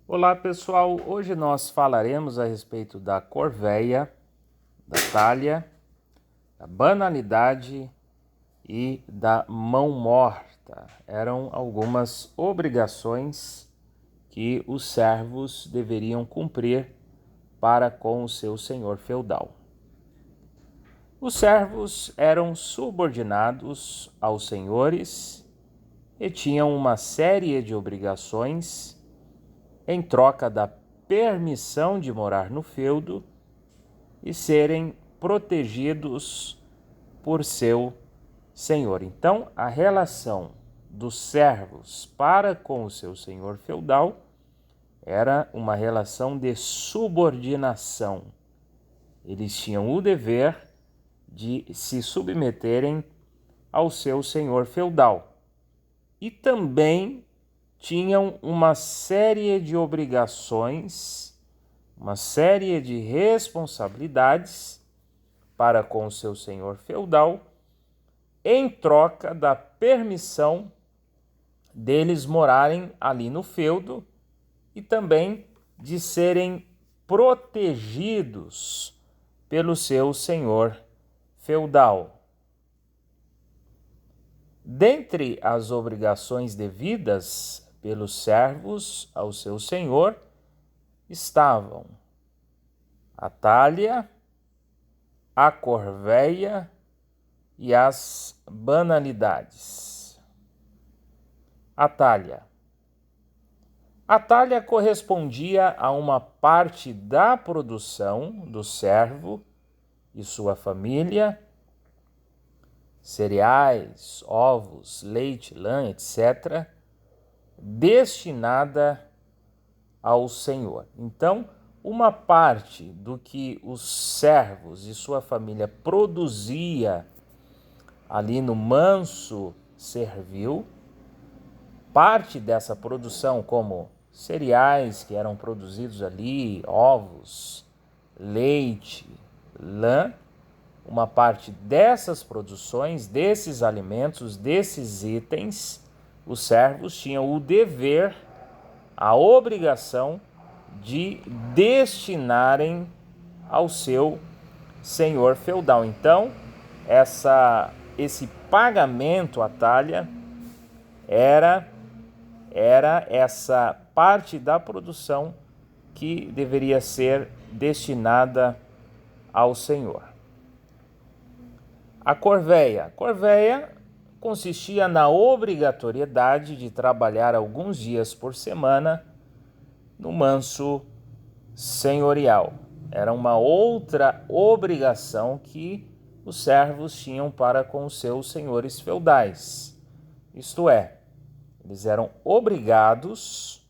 Olá pessoal, hoje nós falaremos a respeito da corveia, da talha, da banalidade e da mão morta. Eram algumas obrigações que os servos deveriam cumprir para com o seu senhor feudal. Os servos eram subordinados aos senhores e tinham uma série de obrigações em troca da permissão de morar no feudo e serem protegidos por seu senhor. Então, a relação dos servos para com o seu senhor feudal era uma relação de subordinação. Eles tinham o dever de se submeterem ao seu senhor feudal e também tinham uma série de obrigações, uma série de responsabilidades para com o seu senhor feudal, em troca da permissão deles morarem ali no feudo e também de serem protegidos pelo seu senhor feudal. Dentre as obrigações devidas pelos servos ao seu senhor estavam a talha, a corveia e as banalidades. A talha. A talha correspondia a uma parte da produção do servo e sua família, cereais, ovos, leite, lã, etc., destinada ao Senhor. Então, uma parte do que os servos e sua família produzia ali no manso servil, parte dessa produção, como cereais que eram produzidos ali, ovos, leite, lã, uma parte dessas produções, desses alimentos, desses itens, os servos tinham o dever, a obrigação de destinarem ao seu senhor feudal. Então, esse pagamento à talha era essa parte da produção que deveria ser destinada ao senhor. A corveia. Corveia consistia na obrigatoriedade de trabalhar alguns dias por semana no manso senhorial. Era uma outra obrigação que os servos tinham para com os seus senhores feudais. Isto é, eles eram obrigados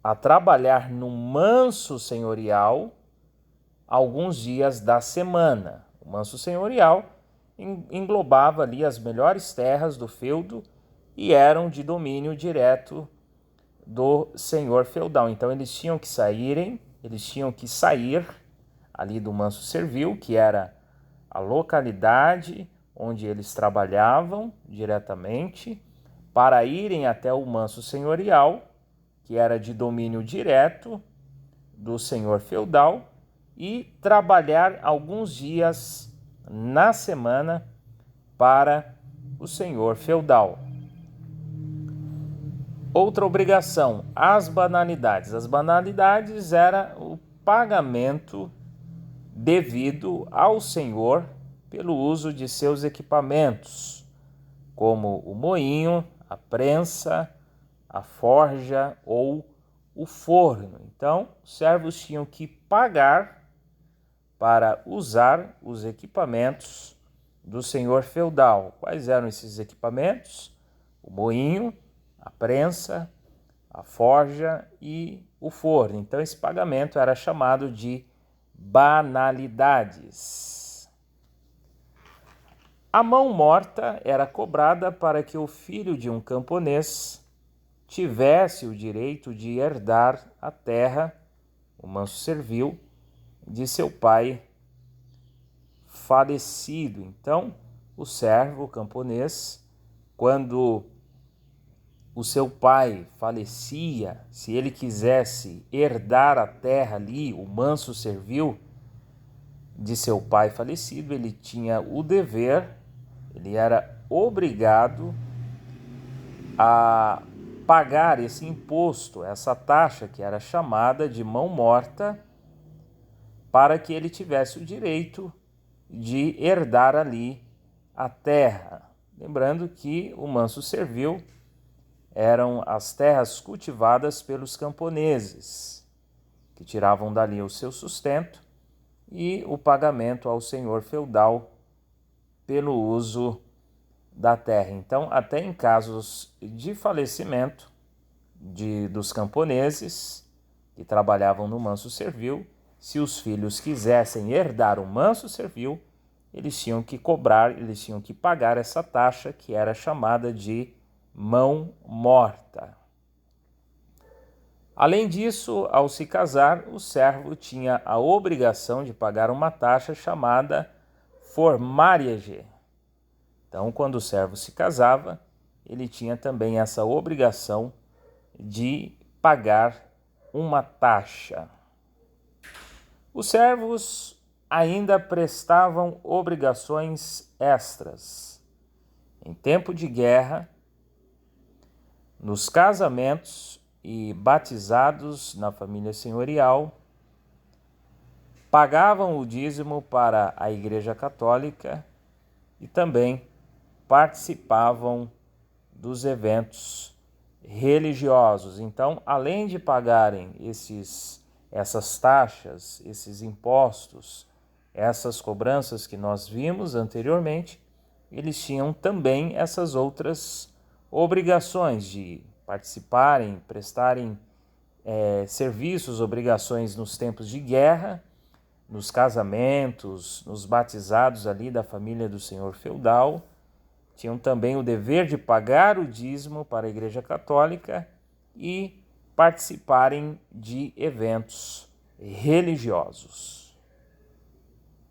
a trabalhar no manso senhorial alguns dias da semana. O manso senhorial englobava ali as melhores terras do feudo e eram de domínio direto do senhor feudal. Então eles tinham que sair ali do manso servil, que era a localidade onde eles trabalhavam diretamente, para irem até o manso senhorial, que era de domínio direto do senhor feudal, e trabalhar alguns dias na semana para o senhor feudal. Outra obrigação, as banalidades. As banalidades era o pagamento devido ao senhor pelo uso de seus equipamentos, como o moinho, a prensa, a forja ou o forno. Então, os servos tinham que pagar para usar os equipamentos do senhor feudal. Quais eram esses equipamentos? O moinho, a prensa, a forja e o forno. Então, esse pagamento era chamado de banalidades. A mão morta era cobrada para que o filho de um camponês tivesse o direito de herdar a terra, o manso servil, de seu pai falecido. Então, o servo, o camponês, quando o seu pai falecia, se ele quisesse herdar a terra ali, o manso servil de seu pai falecido, ele tinha o dever, ele era obrigado a pagar esse imposto, essa taxa que era chamada de mão morta, para que ele tivesse o direito de herdar ali a terra. Lembrando que o manso servil eram as terras cultivadas pelos camponeses, que tiravam dali o seu sustento e o pagamento ao senhor feudal pelo uso da terra. Então, até em casos de falecimento dos camponeses que trabalhavam no manso servil, se os filhos quisessem herdar o manso servil, eles tinham que cobrar, eles tinham que pagar essa taxa que era chamada de mão morta. Além disso, ao se casar, o servo tinha a obrigação de pagar uma taxa chamada formariage. Então, quando o servo se casava, ele tinha também essa obrigação de pagar uma taxa. Os servos ainda prestavam obrigações extras. Em tempo de guerra, nos casamentos e batizados na família senhorial, pagavam o dízimo para a Igreja Católica e também participavam dos eventos religiosos. Então, além de pagarem essas taxas, esses impostos, essas cobranças que nós vimos anteriormente, eles tinham também essas outras obrigações de participarem, prestarem serviços, obrigações nos tempos de guerra, nos casamentos, nos batizados ali da família do senhor feudal. Tinham também o dever de pagar o dízimo para a Igreja Católica e participarem de eventos religiosos.